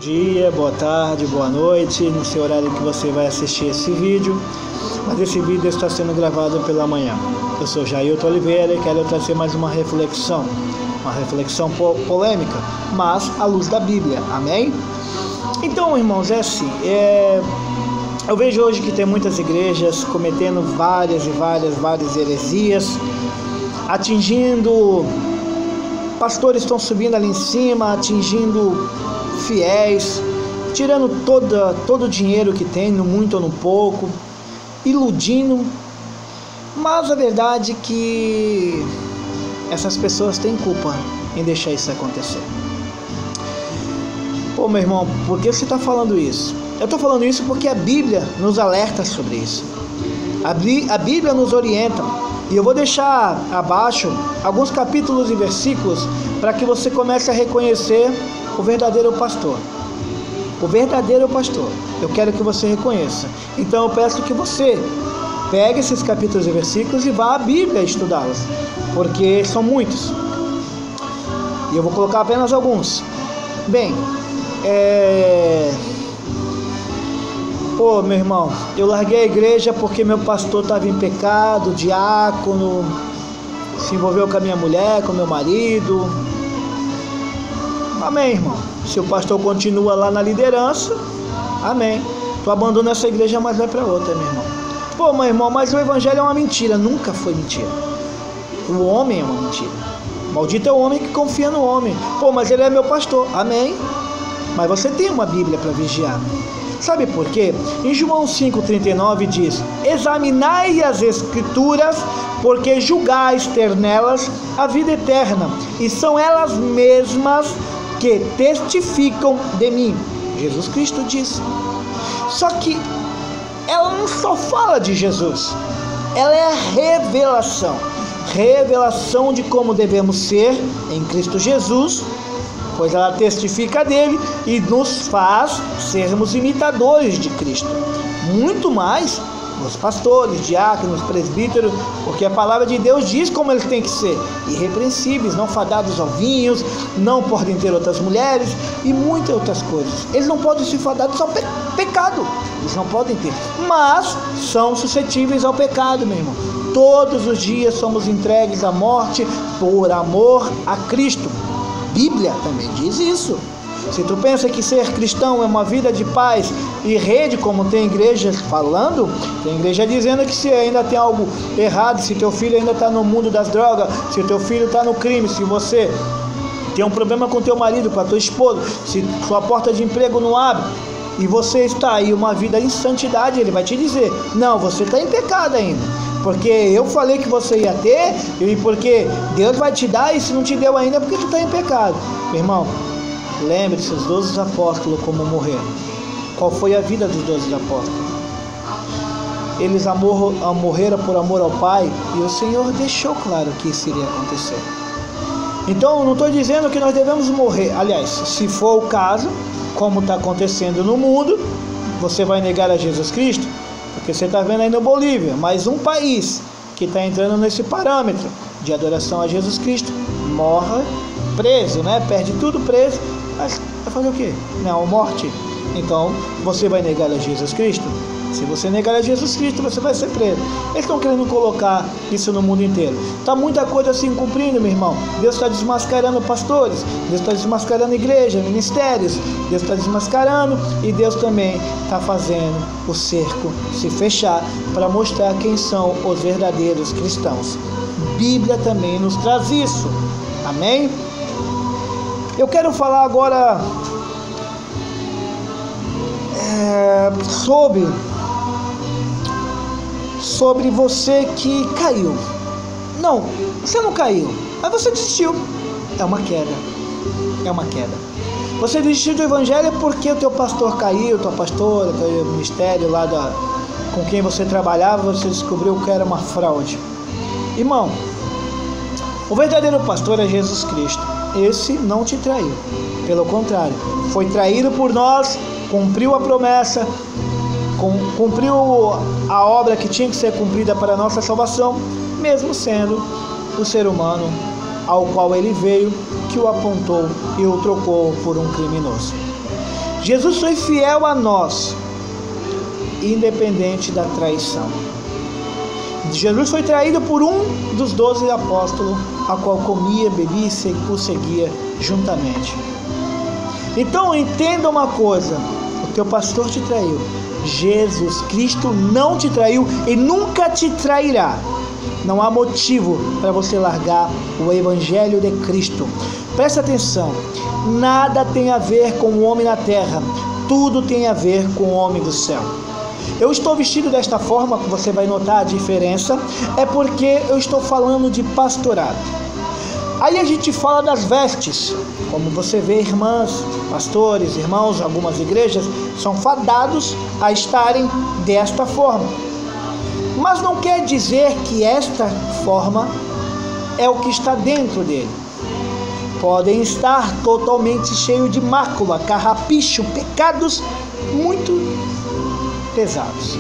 dia, boa tarde, boa noite, no seu horário que você vai assistir esse vídeo, mas esse vídeo está sendo gravado pela manhã. Eu sou Jailton Oliveira e quero trazer mais uma reflexão polêmica, mas à luz da Bíblia, amém? Então, irmãos, é assim, eu vejo hoje que tem muitas igrejas cometendo várias heresias, atingindo, pastores estão subindo ali em cima, atingindo fiéis, tirando todo o dinheiro que tem, no muito ou no pouco, iludindo, mas a verdade é que essas pessoas têm culpa em deixar isso acontecer. Pô, meu irmão, por que você está falando isso? Eu estou falando isso porque a Bíblia nos alerta sobre isso. A Bíblia nos orienta. E eu vou deixar abaixo alguns capítulos e versículos para que você comece a reconhecer o verdadeiro pastor. O verdadeiro pastor. Eu quero que você reconheça. Então eu peço que você pegue esses capítulos e versículos e vá à Bíblia estudá-los, porque são muitos. E eu vou colocar apenas alguns. Bem, Pô, meu irmão, eu larguei a igreja porque meu pastor estava em pecado, diácono, se envolveu com a minha mulher, com meu marido. Amém, irmão. Se o pastor continua lá na liderança, amém. Tu abandona essa igreja, mas vai para outra, meu irmão. Pô, meu irmão, mas o evangelho é uma mentira. Nunca foi mentira. O homem é uma mentira. Maldito é o homem que confia no homem. Pô, mas ele é meu pastor. Amém. Mas você tem uma Bíblia para vigiar. Sabe por quê? Em João 5,39 diz: examinai as Escrituras, porque julgais ter nelas a vida eterna, e são elas mesmas que testificam de mim. Jesus Cristo disse. Só que ela não só fala de Jesus, ela é a revelação de como devemos ser em Cristo Jesus, pois ela testifica dele e nos faz sermos imitadores de Cristo. Muito mais os pastores, diáconos, presbíteros, porque a palavra de Deus diz como eles têm que ser: irrepreensíveis, não fadados ao vinho, não podem ter outras mulheres e muitas outras coisas. Eles não podem ser fadados ao pecado, eles não podem ter, mas são suscetíveis ao pecado, meu irmão. Todos os dias somos entregues à morte por amor a Cristo. Bíblia também diz isso. Se tu pensa que ser cristão é uma vida de paz e rede, como tem igrejas falando, tem igreja dizendo que se ainda tem algo errado, se teu filho ainda está no mundo das drogas, se teu filho está no crime, se você tem um problema com teu marido, com a tua esposa, se sua porta de emprego não abre e você está aí uma vida em santidade, ele vai te dizer: não, você está em pecado ainda, porque eu falei que você ia ter, e porque Deus vai te dar, e se não te deu ainda é porque tu está em pecado. Meu irmão, lembre-se, os 12 apóstolos como morreram. Qual foi a vida dos 12 apóstolos? Eles morreram por amor ao Pai, e o Senhor deixou claro que isso iria acontecer. Então, não estou dizendo que nós devemos morrer. Aliás, se for o caso, como está acontecendo no mundo, você vai negar a Jesus Cristo? Porque você está vendo aí no Bolívia, mais um país que está entrando nesse parâmetro de adoração a Jesus Cristo, morre preso, né? Perde tudo preso, mas vai fazer o quê? Não, morte. Então, você vai negar a Jesus Cristo? Se você negar a Jesus Cristo, você vai ser preso. Eles estão querendo colocar isso no mundo inteiro. Está muita coisa se cumprindo, meu irmão. Deus está desmascarando pastores, Deus está desmascarando igreja, ministérios, Deus está desmascarando, e Deus também está fazendo o cerco se fechar para mostrar quem são os verdadeiros cristãos. Bíblia também nos traz isso. Amém? Eu quero falar agora sobre você que caiu. Não, você não caiu, mas você desistiu. É uma queda. Você desistiu do evangelho porque o teu pastor caiu, tua pastora, teu ministério lá com quem você trabalhava, você descobriu que era uma fraude. Irmão, o verdadeiro pastor é Jesus Cristo. Esse não te traiu. Pelo contrário, foi traído por nós, cumpriu a promessa, cumpriu a obra que tinha que ser cumprida para a nossa salvação, mesmo sendo o ser humano ao qual ele veio, que o apontou e o trocou por um criminoso. Jesus foi fiel a nós, independente da traição. Jesus foi traído por um dos 12 apóstolos, a qual comia, bebia e o seguia juntamente. Então entenda uma coisa: o teu pastor te traiu, Jesus Cristo não te traiu e nunca te trairá. Não há motivo para você largar o Evangelho de Cristo. Presta atenção, nada tem a ver com o homem na terra, tudo tem a ver com o homem do céu. Eu estou vestido desta forma, você vai notar a diferença, é porque eu estou falando de pastorado. Aí a gente fala das vestes, como você vê, irmãs, pastores, irmãos, algumas igrejas são fadados a estarem desta forma. Mas não quer dizer que esta forma é o que está dentro dele. Podem estar totalmente cheios de mácula, carrapicho, pecados muito pesados.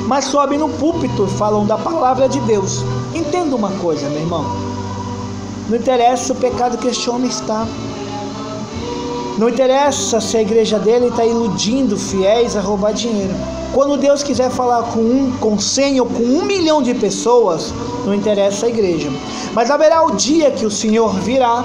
Mas sobem no púlpito e falam da palavra de Deus. Entenda uma coisa, meu irmão. Não interessa o pecado que este homem está. Não interessa se a igreja dele está iludindo fiéis a roubar dinheiro. Quando Deus quiser falar com 100 ou com 1 milhão de pessoas, não interessa a igreja. Mas haverá o dia que o Senhor virá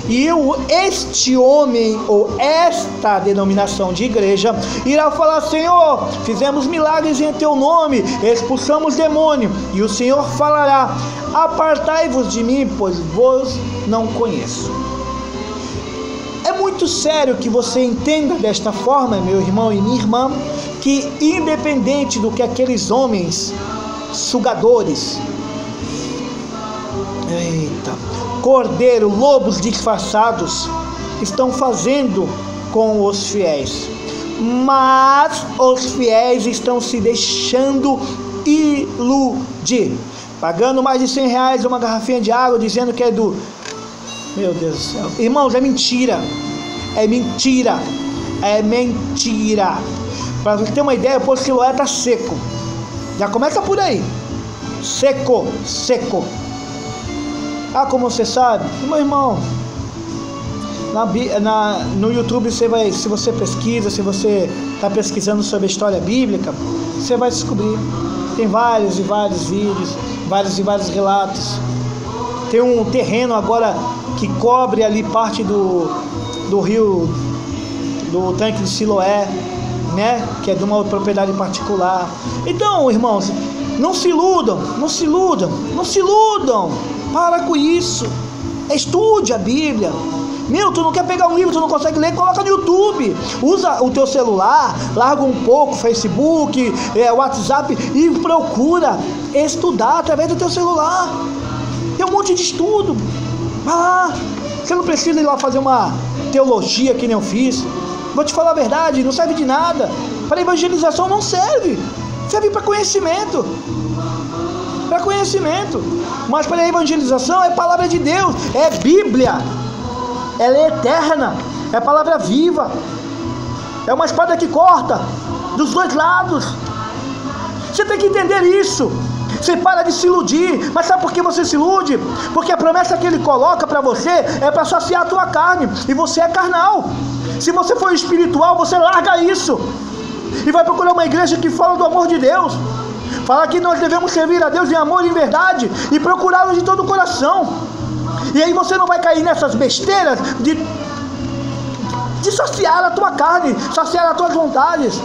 e este homem ou esta denominação de igreja irá falar: Senhor, fizemos milagres em teu nome, expulsamos demônio. E o Senhor falará: apartai-vos de mim, pois vos não conheço. É muito sério que você entenda desta forma, meu irmão e minha irmã, que independente do que aqueles homens sugadores, cordeiro, lobos disfarçados estão fazendo com os fiéis, mas os fiéis estão se deixando iludir, pagando mais de R$100 uma garrafinha de água, dizendo que é do... Meu Deus do céu, irmãos, é mentira, é mentira, é mentira. Para você ter uma ideia, o Poço Siloé está seco, já começa por aí, seco. Ah, como você sabe? Meu irmão, no YouTube você vai, se você pesquisa, se você está pesquisando sobre a história bíblica, você vai descobrir. Tem vários e vários vídeos, vários e vários relatos. Tem um terreno agora que cobre ali parte do rio, do tanque de Siloé, né? Que é de uma propriedade particular. Então, irmãos, não se iludam. Para com isso. Estude a Bíblia. Meu, tu não quer pegar um livro, tu não consegue ler, coloca no YouTube. Usa o teu celular, larga um pouco Facebook, WhatsApp e procura estudar através do teu celular. Tem um monte de estudo. Vai lá. Você não precisa ir lá fazer uma teologia que nem eu fiz. Vou te falar a verdade, não serve de nada. Para evangelização não serve. Serve para conhecimento. Mas para evangelização é palavra de Deus, é Bíblia. Ela é eterna, é palavra viva. É uma espada que corta dos dois lados. Você tem que entender isso. Você para de se iludir. Mas sabe por que você se ilude? Porque a promessa que ele coloca para você é para saciar a tua carne. E você é carnal. Se você for espiritual, você larga isso e vai procurar uma igreja que fala do amor de Deus. Fala que nós devemos servir a Deus em amor e em verdade e procurá-lo de todo o coração. E aí você não vai cair nessas besteiras de saciar a tua carne, saciar as tuas vontades.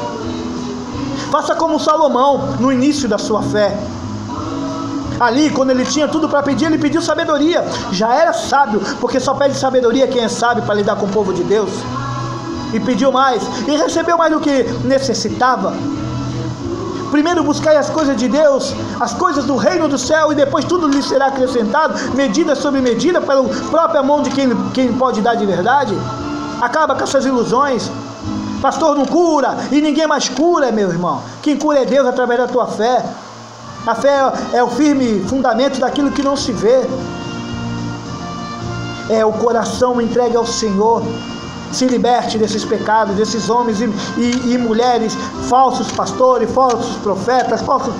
Faça como Salomão no início da sua fé. Ali, quando ele tinha tudo para pedir, ele pediu sabedoria. Já era sábio, porque só pede sabedoria quem é sábio para lidar com o povo de Deus. E pediu mais, e recebeu mais do que necessitava. Primeiro buscai as coisas de Deus, as coisas do reino do céu, e depois tudo lhe será acrescentado, medida sobre medida, pela própria mão de quem pode dar de verdade. Acaba com essas ilusões. Pastor não cura, e ninguém mais cura, meu irmão. Quem cura é Deus através da tua fé. A fé é o firme fundamento daquilo que não se vê. É o coração entregue ao Senhor. Se liberte desses pecados, desses homens e mulheres, falsos pastores, falsos profetas, falsos...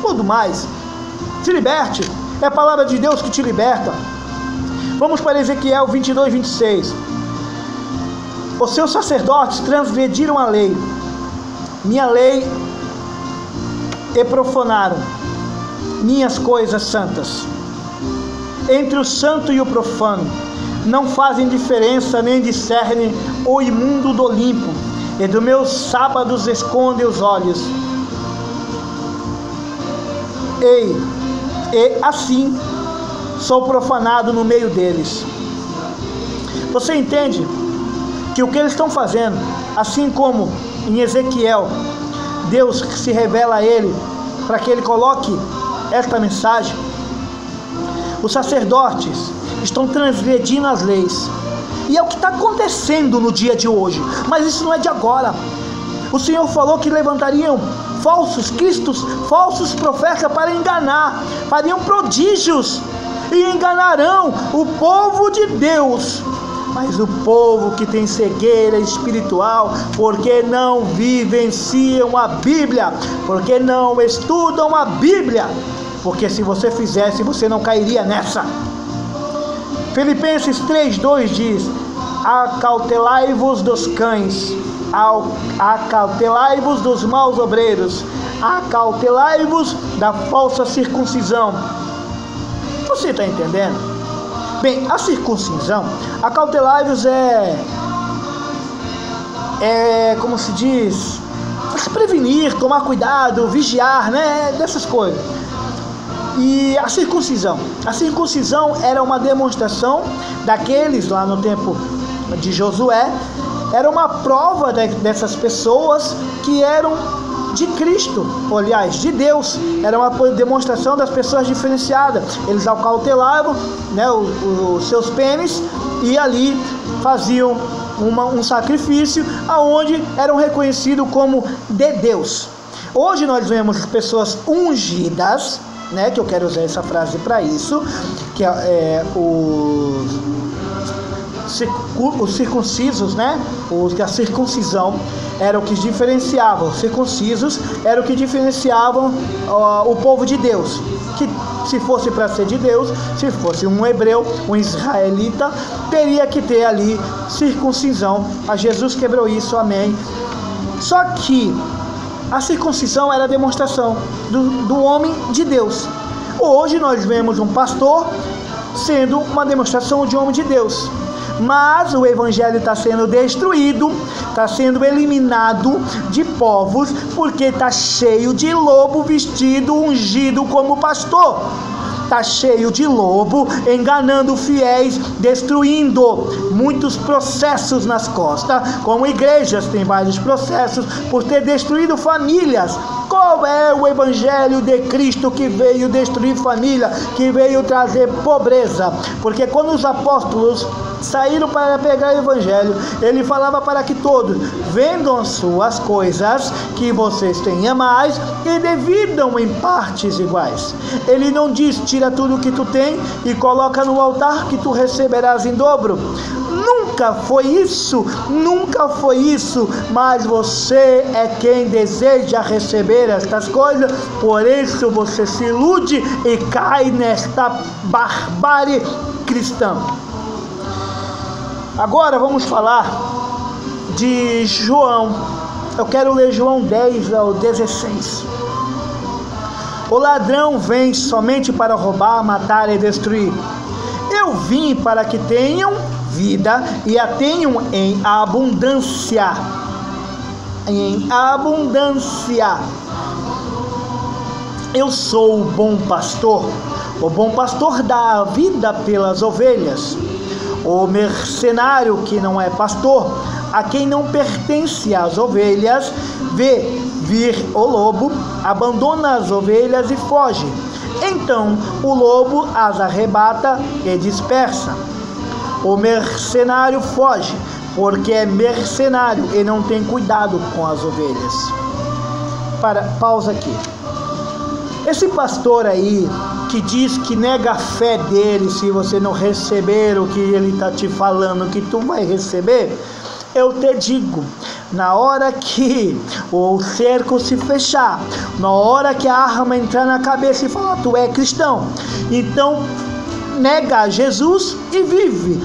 tudo mais. Se liberte. É a palavra de Deus que te liberta. Vamos para Ezequiel 22, 26. Os seus sacerdotes transgrediram a lei, minha lei, e profanaram minhas coisas santas. Entre o santo e o profano não fazem diferença, nem discernem o imundo do limpo, e dos meus sábados escondem os olhos. E assim sou profanado no meio deles. Você entende que o que eles estão fazendo, assim como em Ezequiel, Deus se revela a ele para que ele coloque esta mensagem? Os sacerdotes estão transgredindo as leis, e é o que está acontecendo no dia de hoje, mas isso não é de agora. O Senhor falou que levantariam falsos cristos, falsos profetas para enganar, fariam prodígios e enganarão o povo de Deus. Mas o povo que tem cegueira espiritual, porque não vivenciam a Bíblia, porque não estudam a Bíblia, porque se você fizesse, você não cairia nessa. Filipenses 3:2 diz: acautelai-vos dos cães, acautelai-vos dos maus obreiros, acautelai-vos da falsa circuncisão. Você está entendendo? Bem, a circuncisão, acautelai-vos como se diz, se prevenir, tomar cuidado, vigiar, né, dessas coisas. E a circuncisão era uma demonstração daqueles lá no tempo de Josué, era uma prova dessas pessoas que eram de Cristo, aliás, de Deus. Era uma demonstração das pessoas diferenciadas. Eles acautelavam, né, os seus pênis, e ali faziam um sacrifício aonde eram reconhecidos como de Deus. Hoje nós vemos pessoas ungidas, né, que eu quero usar essa frase para isso, que os circuncisos, né, a circuncisão era o que diferenciava, os circuncisos era o que diferenciavam o povo de Deus, que se fosse para ser de Deus, se fosse um hebreu, um israelita, teria que ter ali circuncisão. A Jesus quebrou isso, amém. Só que a circuncisão era a demonstração do homem de Deus. Hoje nós vemos um pastor sendo uma demonstração de homem de Deus. Mas o evangelho está sendo destruído, está sendo eliminado de povos, porque está cheio de lobo vestido, ungido como pastor. Está cheio de lobo, enganando fiéis, destruindo muitos processos nas costas, como igrejas têm vários processos por ter destruído famílias. Qual é o evangelho de Cristo que veio destruir família, que veio trazer pobreza? Porque quando os apóstolos saíram para pegar o evangelho, ele falava para que todos vendam as suas coisas que vocês tenham mais e dividam em partes iguais. Ele não diz: tira tudo que tu tem e coloca no altar que tu receberás em dobro. Nunca foi isso, mas você é quem deseja receber estas coisas, por isso você se ilude e cai nesta barbárie cristã. Agora vamos falar de João. Eu quero ler João 10:16. O ladrão vem somente para roubar, matar e destruir. Eu vim para que tenham vida e a tenham em abundância. Em abundância. Eu sou o bom pastor. O bom pastor dá a vida pelas ovelhas. O mercenário que não é pastor, a quem não pertence as ovelhas, vê vir o lobo, abandona as ovelhas e foge. Então o lobo as arrebata e dispersa. O mercenário foge, porque é mercenário e não tem cuidado com as ovelhas. Pausa aqui. Esse pastor aí, que diz que nega a fé dele se você não receber o que ele está te falando que tu vai receber, eu te digo, na hora que o cerco se fechar, na hora que a arma entrar na cabeça e falar: tu é cristão, então nega Jesus e vive,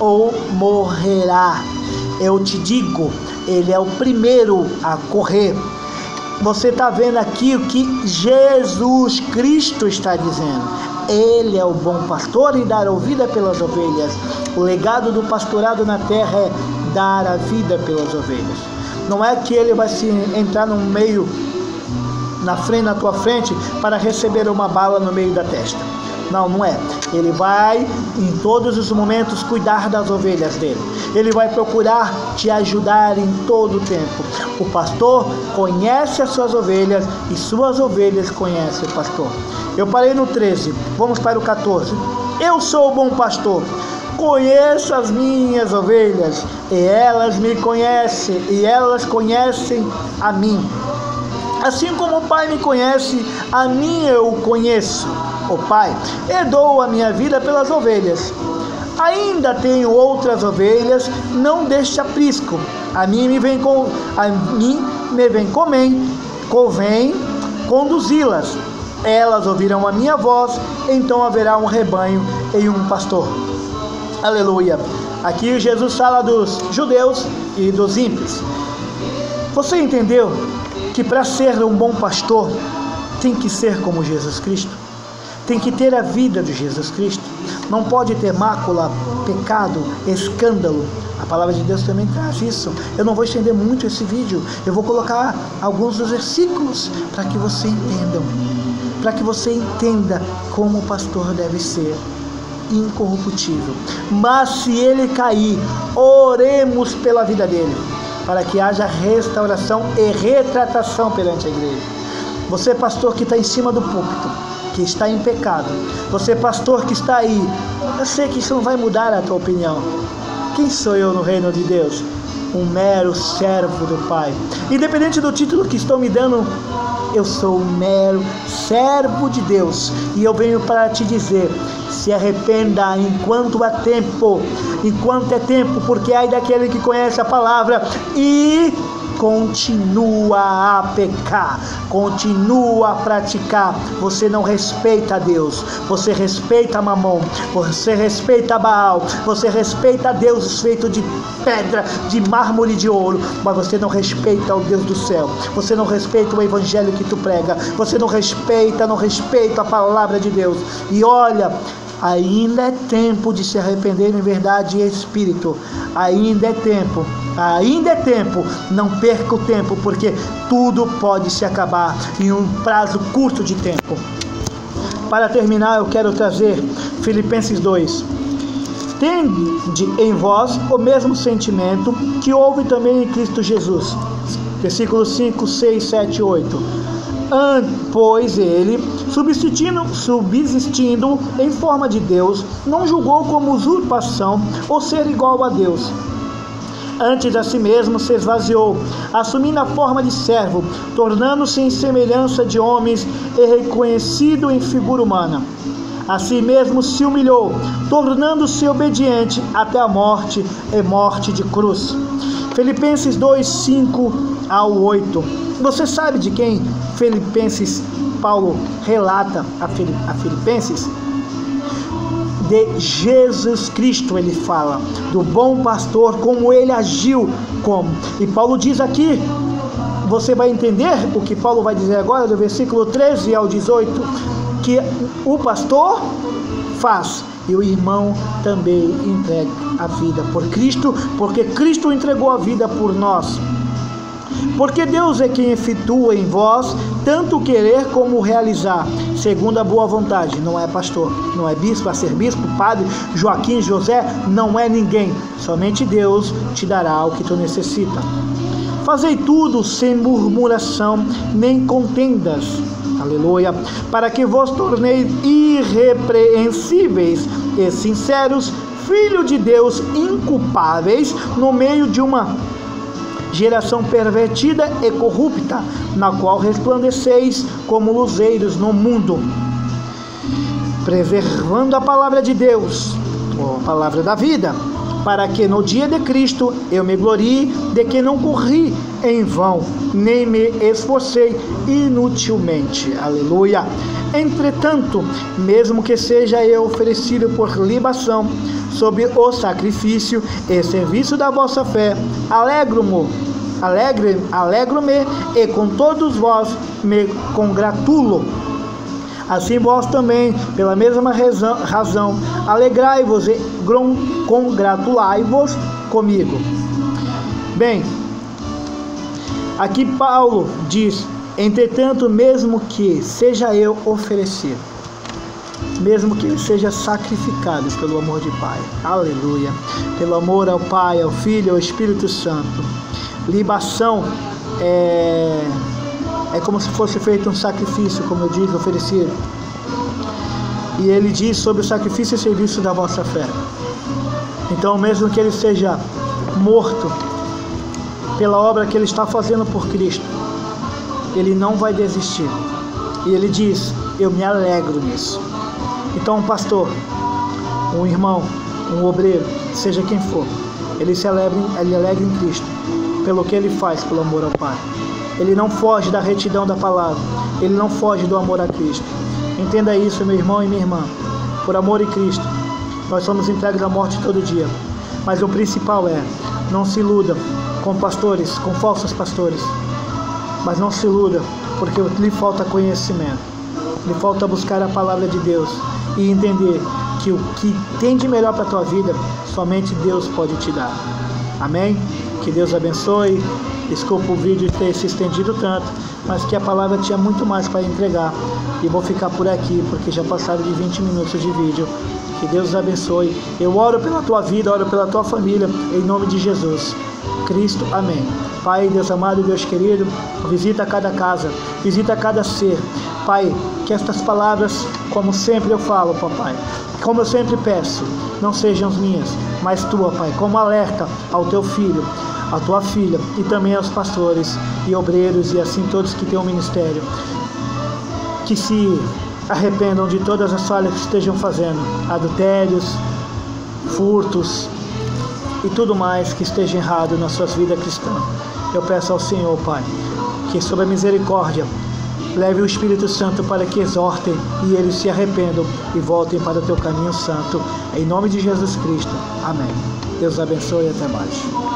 ou morrerá. Eu te digo, ele é o primeiro a correr. Você está vendo aqui o que Jesus Cristo está dizendo. Ele é o bom pastor e dar a vida pelas ovelhas. O legado do pastorado na terra é dar a vida pelas ovelhas. Não é que ele vai se entrar no meio, na tua frente, para receber uma bala no meio da testa. Não, não é. Ele vai, em todos os momentos, cuidar das ovelhas dele. Ele vai procurar te ajudar em todo o tempo. O pastor conhece as suas ovelhas e suas ovelhas conhecem o pastor. Eu parei no 13, vamos para o 14. Eu sou o bom pastor, conheço as minhas ovelhas e elas me conhecem e elas conhecem a mim. Assim como o Pai me conhece, a mim eu conheço o Pai, e dou a minha vida pelas ovelhas. Ainda tenho outras ovelhas, não deste aprisco. A mim me convém conduzi-las. Elas ouvirão a minha voz, então haverá um rebanho e um pastor. Aleluia. Aqui Jesus fala dos judeus e dos ímpios. Você entendeu que para ser um bom pastor tem que ser como Jesus Cristo? Tem que ter a vida de Jesus Cristo. Não pode ter mácula, pecado, escândalo. A palavra de Deus também traz isso. Eu não vou estender muito esse vídeo. Eu vou colocar alguns dos versículos para que você entenda. Para que você entenda como o pastor deve ser incorruptível. Mas se ele cair, oremos pela vida dele, para que haja restauração e retratação perante a igreja. Você, pastor, que está em cima do púlpito, que está em pecado, você, pastor, que está aí, eu sei que isso não vai mudar a tua opinião. Quem sou eu no reino de Deus? Um mero servo do Pai. Independente do título que estão me dando, eu sou um mero servo de Deus. E eu venho para te dizer, se arrependa enquanto há tempo. Enquanto é tempo, porque ai daquele que conhece a palavra e continua a pecar, continua a praticar. Você não respeita a Deus, você respeita Mamon, você respeita Baal, você respeita deuses feitos de pedra, de mármore e de ouro, mas você não respeita o Deus do céu, você não respeita o evangelho que tu prega, você não respeita a palavra de Deus. E olha, ainda é tempo de se arrepender em verdade e espírito. Ainda é tempo, não perca o tempo, porque tudo pode se acabar em um prazo curto de tempo. Para terminar, eu quero trazer Filipenses 2. Tende em vós o mesmo sentimento que houve também em Cristo Jesus. Versículos 5, 6, 7, 8. Pois ele, subsistindo em forma de Deus, não julgou como usurpação ou ser igual a Deus. Antes a si mesmo se esvaziou, assumindo a forma de servo, tornando-se em semelhança de homens e reconhecido em figura humana. A si mesmo se humilhou, tornando-se obediente até a morte e morte de cruz. Filipenses 2, 5 ao 8. Você sabe de quem Paulo relata a Filipenses? De Jesus Cristo ele fala, do bom pastor, como ele agiu, e Paulo diz aqui, você vai entender o que Paulo vai dizer agora, do versículo 13 ao 18, que o pastor faz, e o irmão também entrega a vida por Cristo, porque Cristo entregou a vida por nós. Porque Deus é quem efetua em vós tanto querer como realizar, segundo a boa vontade. Não é pastor, não é bispo, arcebispo, padre, Joaquim, José, não é ninguém. Somente Deus te dará o que tu necessita. Fazei tudo sem murmuração, nem contendas. Aleluia. Para que vos torneis irrepreensíveis e sinceros, filho de Deus, inculpáveis, no meio de uma geração pervertida e corrupta, na qual resplandeceis como luzeiros no mundo, preservando a palavra de Deus, a palavra da vida, para que no dia de Cristo eu me glorie de que não corri em vão, nem me esforcei inutilmente. Aleluia. Entretanto, mesmo que seja eu oferecido por libação, sobre o sacrifício e serviço da vossa fé. Alegro-me e com todos vós me congratulo. Assim vós também, pela mesma razão, alegrai-vos e congratulai-vos comigo. Bem, aqui Paulo diz: entretanto, mesmo que seja eu oferecido, mesmo que ele seja sacrificado pelo amor de Pai, aleluia, pelo amor ao Pai, ao Filho, ao Espírito Santo. Libação é como se fosse feito um sacrifício, como eu disse, oferecido. E ele diz sobre o sacrifício e serviço da vossa fé. Então, mesmo que ele seja morto pela obra que ele está fazendo por Cristo, ele não vai desistir. E ele diz: eu me alegro nisso. Então, um pastor, um irmão, um obreiro, seja quem for, ele alegra em Cristo pelo que ele faz pelo amor ao Pai. Ele não foge da retidão da palavra, ele não foge do amor a Cristo. Entenda isso, meu irmão e minha irmã. Por amor a Cristo, nós somos entregues à morte todo dia. Mas o principal é: não se iluda com pastores, com falsos pastores. Mas não se iluda, porque lhe falta conhecimento, lhe falta buscar a palavra de Deus e entender que o que tem de melhor para a tua vida, somente Deus pode te dar. Amém? Que Deus abençoe. Desculpa o vídeo ter se estendido tanto, mas que a palavra tinha muito mais para entregar. E vou ficar por aqui, porque já passaram de 20 minutos de vídeo. Que Deus abençoe. Eu oro pela tua vida, oro pela tua família, em nome de Jesus Cristo. Amém. Pai, Deus amado e Deus querido, visita cada casa, visita cada ser. Pai, que estas palavras, como sempre eu falo, papai, como eu sempre peço, não sejam minhas, mas tua, Pai, como alerta ao teu filho, à tua filha e também aos pastores e obreiros e assim todos que têm um ministério, que se arrependam de todas as falhas que estejam fazendo, adultérios, furtos e tudo mais que esteja errado nas suas vidas cristãs. Eu peço ao Senhor, Pai, que sob a misericórdia leve o Espírito Santo para que exortem e eles se arrependam e voltem para o teu caminho santo. Em nome de Jesus Cristo. Amém. Deus abençoe e até mais.